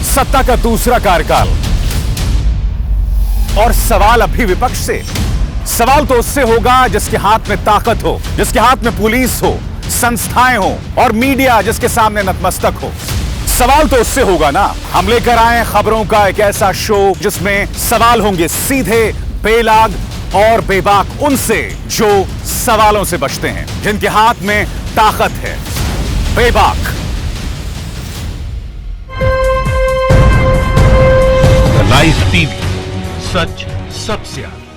सत्ता का दूसरा कार्यकाल। और सवाल अभी विपक्ष से, सवाल तो उससे होगा जिसके हाथ में ताकत हो, जिसके हाथ में पुलिस हो, संस्थाएं हो और मीडिया जिसके सामने नतमस्तक हो। सवाल तो उससे होगा ना। हम लेकर आए खबरों का एक ऐसा शो जिसमें सवाल होंगे सीधे, बेलाग और बेबाक उनसे जो सवालों से बचते हैं, जिनके हाथ में ताकत है। बेबाक लाइव टीवी, सच सबसे आगे।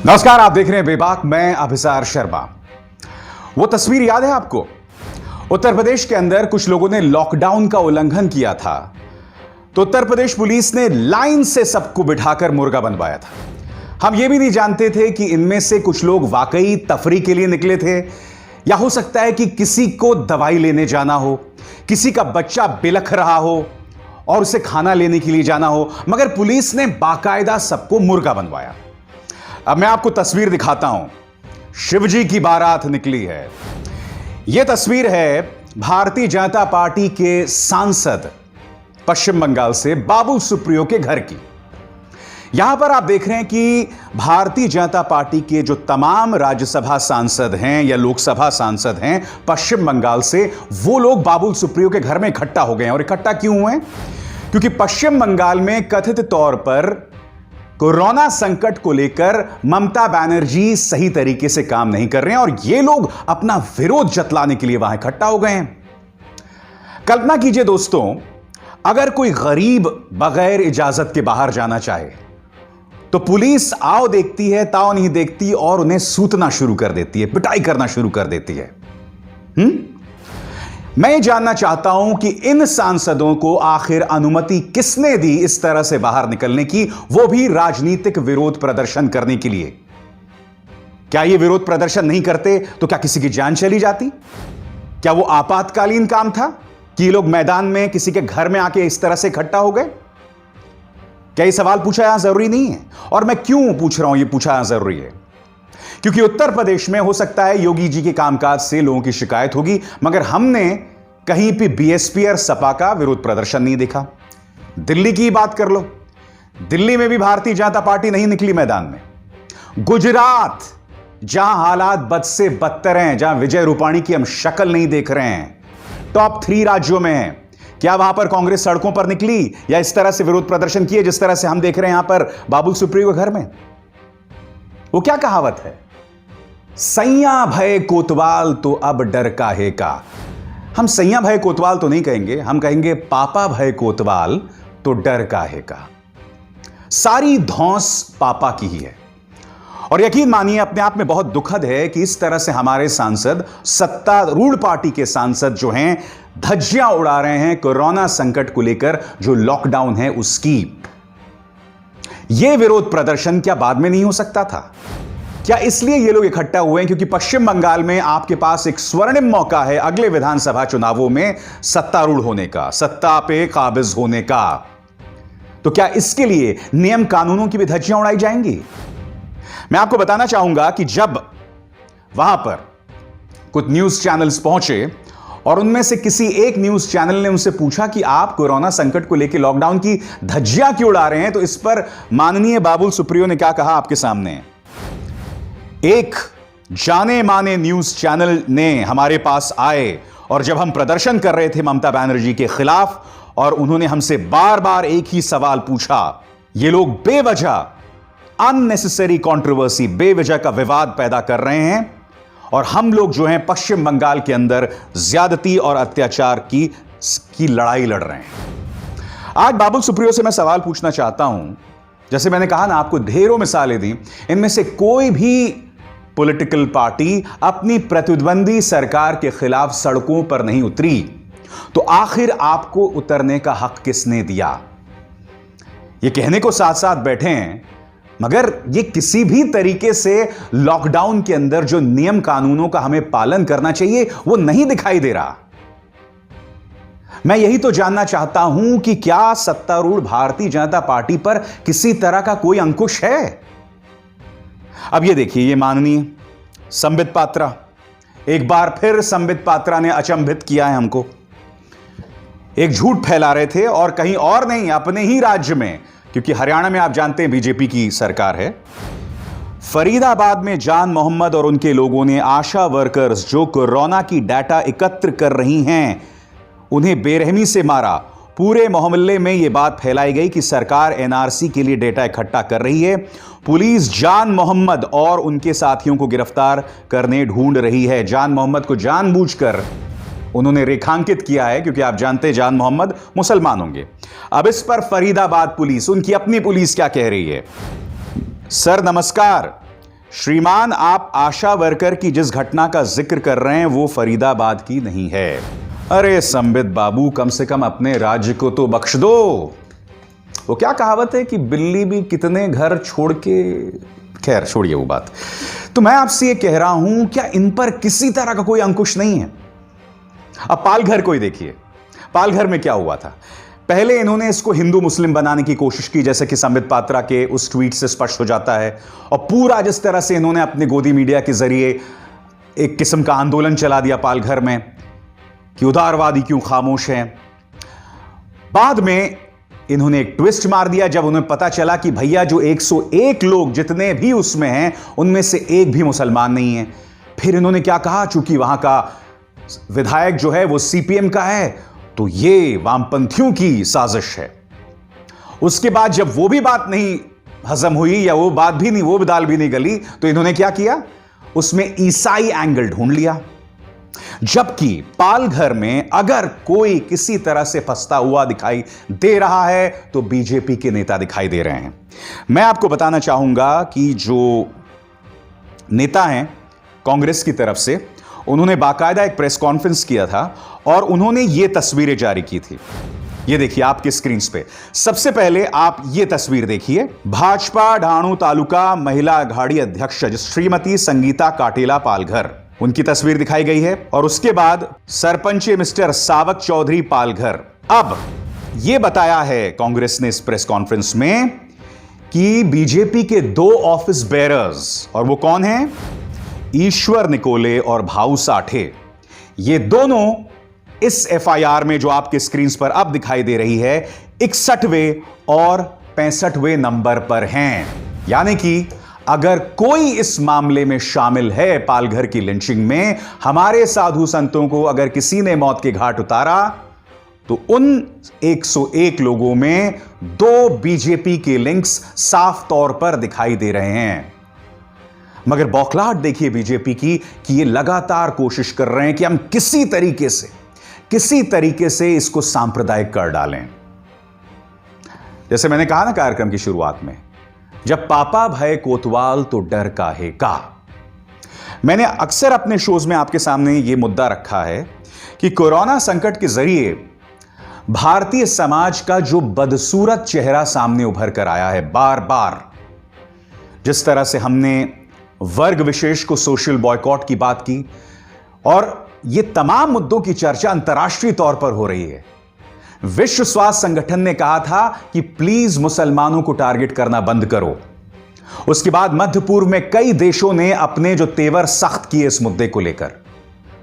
नमस्कार, आप देख रहे हैं बेबाक। मैं अभिसार शर्मा। वो तस्वीर याद है आपको? उत्तर प्रदेश के अंदर कुछ लोगों ने लॉकडाउन का उल्लंघन किया था, तो उत्तर प्रदेश पुलिस ने लाइन से सबको बिठाकर मुर्गा बनवाया था। हम ये भी नहीं जानते थे कि इनमें से कुछ लोग वाकई तफरीह के लिए निकले थे, या हो सकता है कि किसी को दवाई लेने जाना हो, किसी का बच्चा बिलख रहा हो और उसे खाना लेने के लिए जाना हो, मगर पुलिस ने बाकायदा सबको मुर्गा बनवाया। अब मैं आपको तस्वीर दिखाता हूं। शिवजी की बारात निकली है। यह तस्वीर है भारतीय जनता पार्टी के सांसद पश्चिम बंगाल से बाबुल सुप्रियो के घर की। यहां पर आप देख रहे हैं कि भारतीय जनता पार्टी के जो तमाम राज्यसभा सांसद हैं या लोकसभा सांसद हैं पश्चिम बंगाल से, वो लोग बाबुल सुप्रियो के घर में इकट्ठा हो गए हैं। और इकट्ठा क्यों हुए? क्योंकि पश्चिम बंगाल में कथित तौर पर कोरोना संकट को लेकर ममता बनर्जी सही तरीके से काम नहीं कर रहे हैं और ये लोग अपना विरोध जतलाने के लिए वहां इकट्ठा हो गए हैं। कल्पना कीजिए दोस्तों, अगर कोई गरीब बगैर इजाजत के बाहर जाना चाहे तो पुलिस आओ देखती है, ताओ नहीं देखती और उन्हें सूतना शुरू कर देती है, पिटाई करना शुरू कर देती है। मैं जानना चाहता हूं कि इन सांसदों को आखिर अनुमति किसने दी इस तरह से बाहर निकलने की, वो भी राजनीतिक विरोध प्रदर्शन करने के लिए। क्या ये विरोध प्रदर्शन नहीं करते तो क्या किसी की जान चली जाती? क्या वो आपातकालीन काम था कि ये लोग मैदान में किसी के घर में आके इस तरह से इकट्ठा हो गए? क्या ये सवाल पूछा यहां जरूरी नहीं है? और मैं क्यों पूछ रहा हूं ये पूछा यहां जरूरी है? क्योंकि उत्तर प्रदेश में हो सकता है योगी जी के कामकाज से लोगों की शिकायत होगी, मगर हमने कहीं भी बीएसपी और सपा का विरोध प्रदर्शन नहीं देखा। दिल्ली की बात कर लो, दिल्ली में भी भारतीय जनता पार्टी नहीं निकली मैदान में। गुजरात, जहां हालात बद से बदतर हैं, जहां विजय रूपाणी की हम शक्ल नहीं देख रहे हैं, टॉप 3 राज्यों में है, क्या वहां पर कांग्रेस सड़कों पर निकली या इस तरह से विरोध प्रदर्शन किए जिस तरह से हम देख रहे हैं यहां पर बाबुल सुप्रियो के घर में? वो क्या कहावत है, सैया भय कोतवाल तो अब डर काहे का। हम सैया भय कोतवाल तो नहीं कहेंगे, हम कहेंगे पापा भय कोतवाल तो डर काहे का। सारी धौंस पापा की ही है। और यकीन मानिए, अपने आप में बहुत दुखद है कि इस तरह से हमारे सांसद, सत्तारूढ़ पार्टी के सांसद जो हैं, धज्जियां उड़ा रहे हैं कोरोना संकट को लेकर, जो लॉकडाउन है उसकी। यह विरोध प्रदर्शन क्या बाद में नहीं हो सकता था? क्या इसलिए ये लोग इकट्ठा हुए हैं क्योंकि पश्चिम बंगाल में आपके पास एक स्वर्णिम मौका है अगले विधानसभा चुनावों में सत्तारूढ़ होने का, सत्ता पे काबिज होने का? तो क्या इसके लिए नियम कानूनों की भी धज्जियां उड़ाई जाएंगी? मैं आपको बताना चाहूंगा कि जब वहां पर कुछ न्यूज चैनल्स पहुंचे और उनमें से किसी एक न्यूज चैनल ने उनसे पूछा कि आप कोरोना संकट को लेकर लॉकडाउन की धज्जियां क्यों उड़ा रहे हैं, तो इस पर माननीय बाबुल सुप्रियो ने क्या कहा आपके सामने। एक जाने माने न्यूज चैनल ने हमारे पास आए और जब हम प्रदर्शन कर रहे थे ममता बनर्जी के खिलाफ, और उन्होंने हमसे बार बार एक ही सवाल पूछा, ये लोग बेवजह अननेसेसरी कंट्रोवर्सी, बेवजह का विवाद पैदा कर रहे हैं और हम लोग जो हैं पश्चिम बंगाल के अंदर ज्यादती और अत्याचार की लड़ाई लड़ रहे हैं। आज बाबुल सुप्रियो से मैं सवाल पूछना चाहता हूं। जैसे मैंने कहा ना, आपको ढेरों मिसालें दी, इनमें से कोई भी पॉलिटिकल पार्टी अपनी प्रतिद्वंदी सरकार के खिलाफ सड़कों पर नहीं उतरी, तो आखिर आपको उतरने का हक किसने दिया? ये कहने को साथ साथ बैठे हैं, मगर ये किसी भी तरीके से लॉकडाउन के अंदर जो नियम कानूनों का हमें पालन करना चाहिए वो नहीं दिखाई दे रहा। मैं यही तो जानना चाहता हूं कि क्या सत्तारूढ़ भारतीय जनता पार्टी पर किसी तरह का कोई अंकुश है? अब ये देखिए, ये माननीय संबित पात्रा, एक बार फिर संबित पात्रा ने अचंभित किया है हमको। एक झूठ फैला रहे थे, और कहीं और नहीं, अपने ही राज्य में, क्योंकि हरियाणा में आप जानते हैं बीजेपी की सरकार है। फरीदाबाद में जान मोहम्मद और उनके लोगों ने आशा वर्कर्स जो कोरोना की डाटा एकत्र कर रही हैं, उन्हें बेरहमी से मारा। पूरे मोहल्ले में यह बात फैलाई गई कि सरकार एनआरसी के लिए डेटा इकट्ठा कर रही है। पुलिस जान मोहम्मद और उनके साथियों को गिरफ्तार करने ढूंढ रही है। जान मोहम्मद को जानबूझकर उन्होंने रेखांकित किया है, क्योंकि आप जानते हैं जान मोहम्मद मुसलमान होंगे। अब इस पर फरीदाबाद पुलिस, उनकी अपनी पुलिस क्या कह रही है। सर नमस्कार श्रीमान, आप आशा वर्कर की जिस घटना का जिक्र कर रहे हैं वो फरीदाबाद की नहीं है। अरे संबित बाबू, कम से कम अपने राज्य को तो बख्श दो। वो क्या कहावत है कि बिल्ली भी कितने घर छोड़ के, खैर छोड़िए वो बात। तो मैं आपसे ये कह रहा हूं, क्या इन पर किसी तरह का कोई अंकुश नहीं है। अब पालघर को ही देखिए, पालघर में क्या हुआ था। पहले इन्होंने इसको हिंदू मुस्लिम बनाने की कोशिश की, जैसे कि संबित पात्रा के उस ट्वीट से स्पष्ट हो जाता है, और पूरा जिस तरह से इन्होंने अपने गोदी मीडिया के जरिए एक किस्म का आंदोलन चला दिया पालघर में कि उदारवादी क्यों खामोश हैं। बाद में इन्होंने एक ट्विस्ट मार दिया जब उन्हें पता चला कि भैया जो 101 लोग जितने भी उसमें हैं, उनमें से एक भी मुसलमान नहीं है। फिर इन्होंने क्या कहा, चूंकि वहां का विधायक जो है वो सीपीएम का है, तो ये वामपंथियों की साजिश है। उसके बाद जब वो भी बात नहीं हजम हुई, या वो बात भी नहीं, वो भी दाल भी नहीं गली, तो इन्होंने क्या किया, उसमें ईसाई एंगल ढूंढ लिया। जबकि पालघर में अगर कोई किसी तरह से फंसता हुआ दिखाई दे रहा है तो बीजेपी के नेता दिखाई दे रहे हैं। मैं आपको बताना चाहूंगा कि जो नेता हैं कांग्रेस की तरफ से, उन्होंने बाकायदा एक प्रेस कॉन्फ्रेंस किया था और उन्होंने ये तस्वीरें जारी की थी। ये देखिए आपके स्क्रीन पे। सबसे पहले आप ये तस्वीर देखिए। भाजपा ढाणू तालुका महिला अघाड़ी अध्यक्ष श्रीमती संगीता काटेला पालघर, उनकी तस्वीर दिखाई गई है। और उसके बाद सरपंच मिस्टर सावक चौधरी पालघर। अब यह बताया है कांग्रेस ने इस प्रेस कॉन्फ्रेंस में कि बीजेपी के 2 ऑफिस बेयरर्स, और वो कौन हैं, ईश्वर निकोले और भाऊ साठे, ये दोनों इस एफआईआर में जो आपके स्क्रीन पर अब दिखाई दे रही है 61वें और 65वें नंबर पर हैं। यानी कि अगर कोई इस मामले में शामिल है, पालघर की लिंचिंग में हमारे साधु संतों को अगर किसी ने मौत के घाट उतारा, तो उन 101 लोगों में 2 बीजेपी के लिंक्स साफ तौर पर दिखाई दे रहे हैं। मगर बौखलाहट देखिए बीजेपी की कि ये लगातार कोशिश कर रहे हैं कि हम किसी तरीके से इसको सांप्रदायिक कर डालें। जैसे मैंने कहा ना कार्यक्रम की शुरुआत में, जब पापा भय कोतवाल तो डर काहे का। मैंने अक्सर अपने शोज में आपके सामने यह मुद्दा रखा है कि कोरोना संकट के जरिए भारतीय समाज का जो बदसूरत चेहरा सामने उभर कर आया है, बार बार जिस तरह से हमने वर्ग विशेष को सोशल बॉयकॉट की बात की, और ये तमाम मुद्दों की चर्चा अंतर्राष्ट्रीय तौर पर हो रही है। विश्व स्वास्थ्य संगठन ने कहा था कि प्लीज मुसलमानों को टारगेट करना बंद करो। उसके बाद मध्य पूर्व में कई देशों ने अपने जो तेवर सख्त किए इस मुद्दे को लेकर।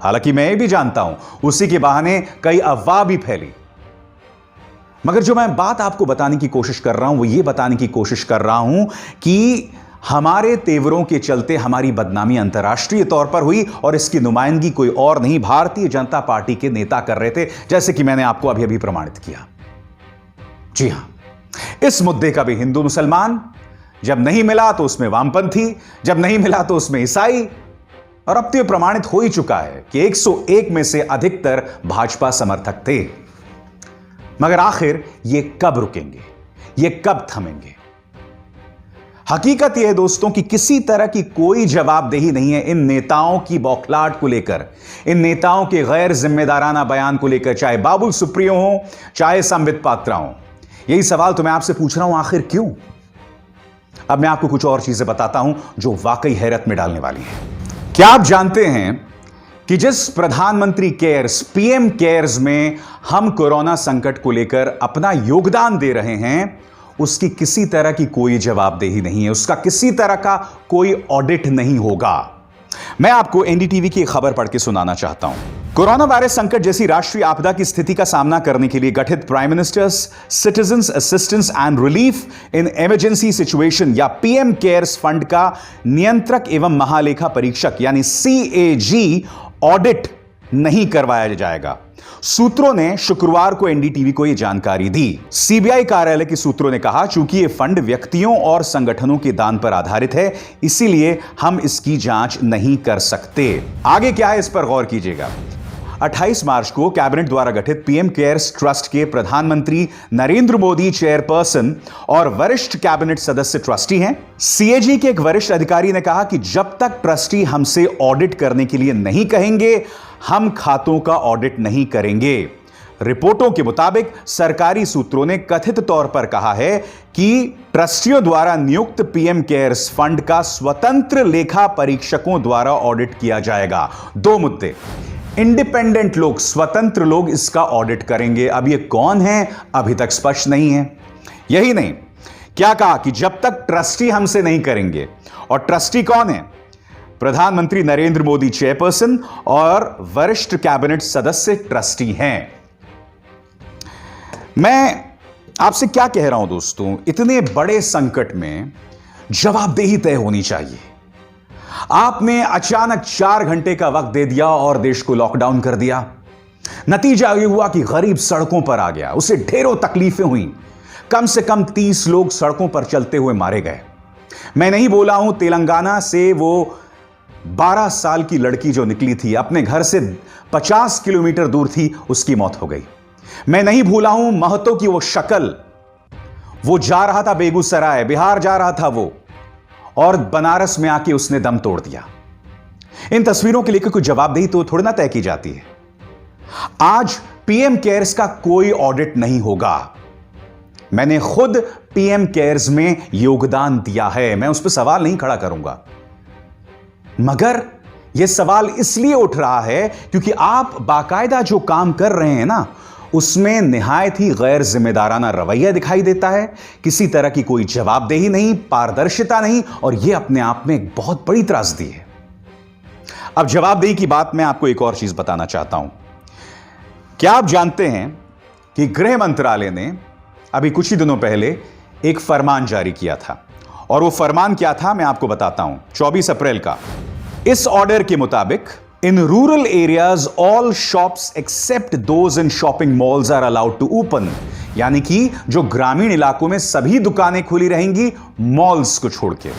हालांकि मैं ये भी जानता हूं उसी के बहाने कई अफवाह भी फैली। मगर जो मैं बात आपको बताने की कोशिश कर रहा हूं वो ये बताने की कोशिश कर रहा हूं कि हमारे तेवरों के चलते हमारी बदनामी अंतर्राष्ट्रीय तौर पर हुई, और इसकी नुमाइंदगी कोई और नहीं भारतीय जनता पार्टी के नेता कर रहे थे, जैसे कि मैंने आपको अभी अभी प्रमाणित किया। जी हां, इस मुद्दे का भी हिंदू मुसलमान, जब नहीं मिला तो उसमें वामपंथी, जब नहीं मिला तो उसमें ईसाई, और अब तो यह प्रमाणित हो ही चुका है कि 101 में से अधिकतर भाजपा समर्थक थे। मगर आखिर ये कब रुकेंगे, ये कब थमेंगे? हकीकत यह है दोस्तों कि किसी तरह की कोई जवाबदेही नहीं है इन नेताओं की बौखलाहट को लेकर, इन नेताओं के गैर जिम्मेदाराना बयान को लेकर, चाहे बाबुल सुप्रियो हो, चाहे संबित पात्रा हो। यही सवाल तो मैं आपसे पूछ रहा हूं, आखिर क्यों? अब मैं आपको कुछ और चीजें बताता हूं जो वाकई हैरत में डालने वाली है। क्या आप जानते हैं कि जिस प्रधानमंत्री केयर्स, पीएम केयर्स में हम कोरोना संकट को लेकर अपना योगदान दे रहे हैं, उसकी किसी तरह की कोई जवाबदेही नहीं है, उसका किसी तरह का कोई ऑडिट नहीं होगा। मैं आपको एनडीटीवी की एक खबर पढ़ के सुनाना चाहता हूं। कोरोना वायरस संकट जैसी राष्ट्रीय आपदा की स्थिति का सामना करने के लिए गठित prime ministers citizens assistance and relief in emergency situation या पीएम केयर्स फंड का नियंत्रक एवं महालेखा परीक्षक यानी CAG ऑडिट नहीं करवाया जाएगा। सूत्रों ने शुक्रवार को एनडीटीवी को यह जानकारी दी। सीबीआई कार्यालय के सूत्रों ने कहा, चूंकि यह फंड व्यक्तियों और संगठनों के दान पर आधारित है, इसीलिए हम इसकी जांच नहीं कर सकते। आगे क्या है, इस पर गौर कीजिएगा। 28 मार्च को कैबिनेट द्वारा गठित पीएम केयर्स ट्रस्ट के प्रधानमंत्री नरेंद्र मोदी चेयरपर्सन और वरिष्ठ कैबिनेट सदस्य ट्रस्टी हैं। CAG के एक वरिष्ठ अधिकारी ने कहा कि जब तक ट्रस्टी हमसे ऑडिट करने के लिए नहीं कहेंगे, हम खातों का ऑडिट नहीं करेंगे। रिपोर्टों के मुताबिक सरकारी सूत्रों ने कथित तौर पर कहा है कि ट्रस्टियों द्वारा नियुक्त पीएम केयर्स फंड का स्वतंत्र लेखा परीक्षकों द्वारा ऑडिट किया जाएगा। दो मुद्दे, इंडिपेंडेंट लोग, स्वतंत्र लोग इसका ऑडिट करेंगे। अब ये कौन है अभी तक स्पष्ट नहीं है। यही नहीं, क्या कहा कि जब तक ट्रस्टी हमसे नहीं करेंगे, और ट्रस्टी कौन है? प्रधानमंत्री नरेंद्र मोदी चेयरपर्सन और वरिष्ठ कैबिनेट सदस्य ट्रस्टी हैं। मैं आपसे क्या कह रहा हूं दोस्तों, इतने बड़े संकट में जवाबदेही तय होनी चाहिए। आपने अचानक 4 घंटे का वक्त दे दिया और देश को लॉकडाउन कर दिया। नतीजा यह हुआ कि गरीब सड़कों पर आ गया, उसे ढेरों तकलीफें हुई। कम से कम 30 लोग सड़कों पर चलते हुए मारे गए। मैं नहीं बोला हूं तेलंगाना से वो 12 साल की लड़की जो निकली थी, अपने घर से 50 किलोमीटर दूर थी, उसकी मौत हो गई। मैं नहीं भूला हूं महतो की वो शक्ल, वो जा रहा था बेगूसराय, बिहार जा रहा था वो, और बनारस में आके उसने दम तोड़ दिया। इन तस्वीरों के लिए कोई जवाबदेही तो थोड़ी ना तय की जाती है। आज पीएम केयर्स का कोई ऑडिट नहीं होगा। मैंने खुद पीएम केयर्स में योगदान दिया है, मैं उस पर सवाल नहीं खड़ा करूंगा। मगर यह सवाल इसलिए उठ रहा है क्योंकि आप बाकायदा जो काम कर रहे हैं ना, उसमें निहायत ही गैर जिम्मेदाराना रवैया दिखाई देता है। किसी तरह की कोई जवाबदेही नहीं, पारदर्शिता नहीं, और यह अपने आप में एक बहुत बड़ी त्रासदी है। अब जवाबदेही की बात मैं आपको एक और चीज बताना चाहता हूं। क्या आप जानते हैं कि गृह मंत्रालय ने अभी कुछ ही दिनों पहले एक फरमान जारी किया था, और वो फरमान क्या था मैं आपको बताता हूं। 24 अप्रैल का। इस ऑर्डर के मुताबिक in rural areas all shops except those in shopping malls are allowed to open, यानी कि जो ग्रामीण इलाकों में सभी दुकानें खुली रहेंगी मॉल्स को छोड़ के।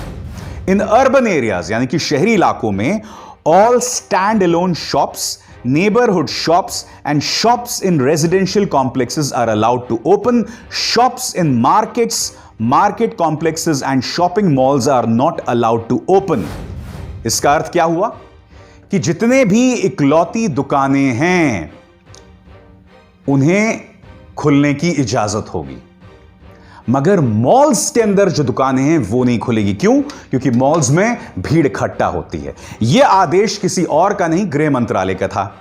इन अर्बन एरियाज यानी कि शहरी इलाकों में all stand alone shops, neighborhood shops and shops in residential complexes are allowed to open. Shops in markets, market complexes and shopping malls are not allowed to open. इसका अर्थ क्या हुआ कि जितने भी इकलौती दुकानें हैं उन्हें खुलने की इजाजत होगी, मगर मॉल्स के अंदर जो दुकानें हैं वो नहीं खुलेगी। क्यों? क्योंकि मॉल्स में भीड़ इकट्ठा होती है। यह आदेश किसी और का नहीं, गृह मंत्रालय का था।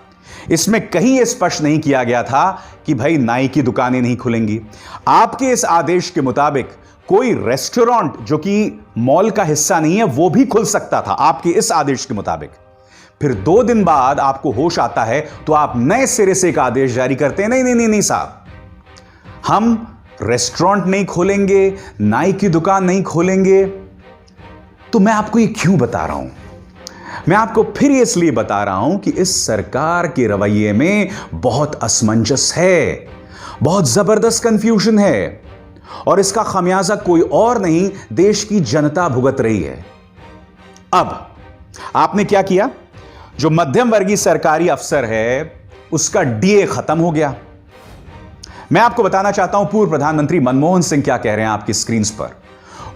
इसमें कहीं यह स्पष्ट नहीं किया गया था कि भाई नाई की दुकानें नहीं खुलेंगी। आपके इस आदेश के मुताबिक कोई रेस्टोरेंट जो कि मॉल का हिस्सा नहीं है वो भी खुल सकता था, आपके इस आदेश के मुताबिक। फिर 2 दिन बाद आपको होश आता है तो आप नए सिरे से एक आदेश जारी करते हैं, नहीं नहीं नहीं नहीं साहब, हम रेस्टोरेंट नहीं खोलेंगे, नाई की दुकान नहीं खोलेंगे। तो मैं आपको ये क्यों बता रहा हूं? मैं आपको फिर इसलिए बता रहा हूं कि इस सरकार के रवैये में बहुत असमंजस है, बहुत जबरदस्त कंफ्यूजन है, और इसका खमियाजा कोई और नहीं, देश की जनता भुगत रही है। अब आपने क्या किया? जो मध्यम वर्गीय सरकारी अफसर है उसका डीए खत्म हो गया। मैं आपको बताना चाहता हूं पूर्व प्रधानमंत्री मनमोहन सिंह क्या कह रहे हैं आपकी स्क्रीन पर।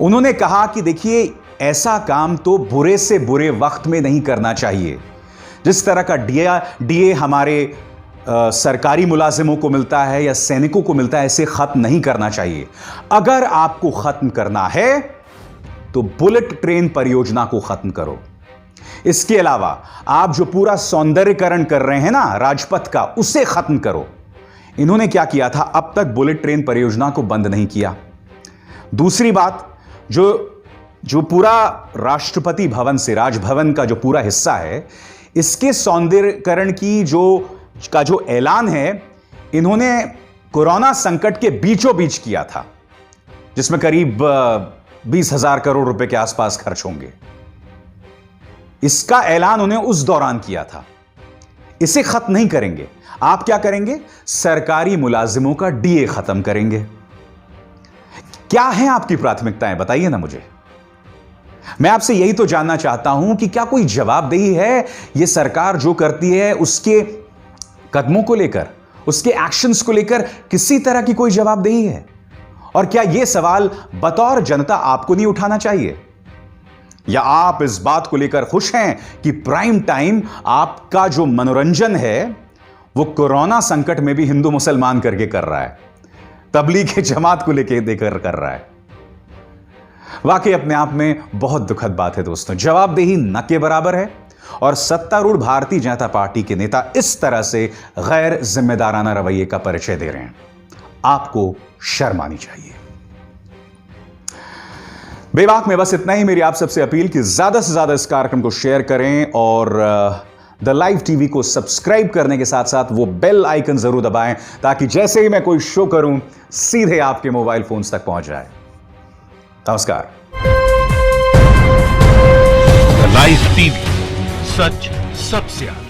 उन्होंने कहा कि देखिए, ऐसा काम तो बुरे से बुरे वक्त में नहीं करना चाहिए। जिस तरह का डीए हमारे सरकारी मुलाजिमों को मिलता है या सैनिकों को मिलता है, ऐसे खत्म नहीं करना चाहिए। अगर आपको खत्म करना है तो बुलेट ट्रेन परियोजना को खत्म करो। इसके अलावा आप जो पूरा सौंदर्यीकरण कर रहे हैं ना राजपथ का, उसे खत्म करो। इन्होंने क्या किया था? अब तक बुलेट ट्रेन परियोजना को बंद नहीं किया। दूसरी बात, जो जो पूरा राष्ट्रपति भवन से राजभवन का जो पूरा हिस्सा है, इसके सौंदर्यीकरण की जो ऐलान है, इन्होंने कोरोना संकट के बीचों बीच किया था, जिसमें करीब 20,000 करोड़ रुपए के आसपास खर्च होंगे। इसका ऐलान उन्हें उस दौरान किया था। इसे खत्म नहीं करेंगे। आप क्या करेंगे? सरकारी मुलाजिमों का डीए खत्म करेंगे। क्या है आपकी प्राथमिकताएं? बताइए ना मुझे। मैं आपसे यही तो जानना चाहता हूं कि क्या कोई जवाबदेही है यह सरकार जो करती है उसके कदमों को लेकर, उसके एक्शंस को लेकर किसी तरह की कोई जवाबदेही है? और क्या यह सवाल बतौर जनता आपको नहीं उठाना चाहिए? या आप इस बात को लेकर खुश हैं कि प्राइम टाइम आपका जो मनोरंजन है वो कोरोना संकट में भी हिंदू मुसलमान करके कर रहा है, तबलीग जमात को लेकर देकर कर रहा है? वाकई अपने आप में बहुत दुखद बात है दोस्तों। जवाबदेही न के बराबर है और सत्तारूढ़ भारतीय जनता पार्टी के नेता इस तरह से गैर जिम्मेदाराना रवैये का परिचय दे रहे हैं। आपको शर्म आनी चाहिए। बेबाक में बस इतना ही। मेरी आप सबसे अपील कि ज्यादा से ज्यादा इस कार्यक्रम को शेयर करें और द लाइव टीवी को सब्सक्राइब करने के साथ साथ वो बेल आइकन जरूर दबाएं, ताकि जैसे ही मैं कोई शो करूं सीधे आपके मोबाइल फोन्स तक पहुंच जाए। नमस्कार। द लाइव टीवी, सच सबसे आगे।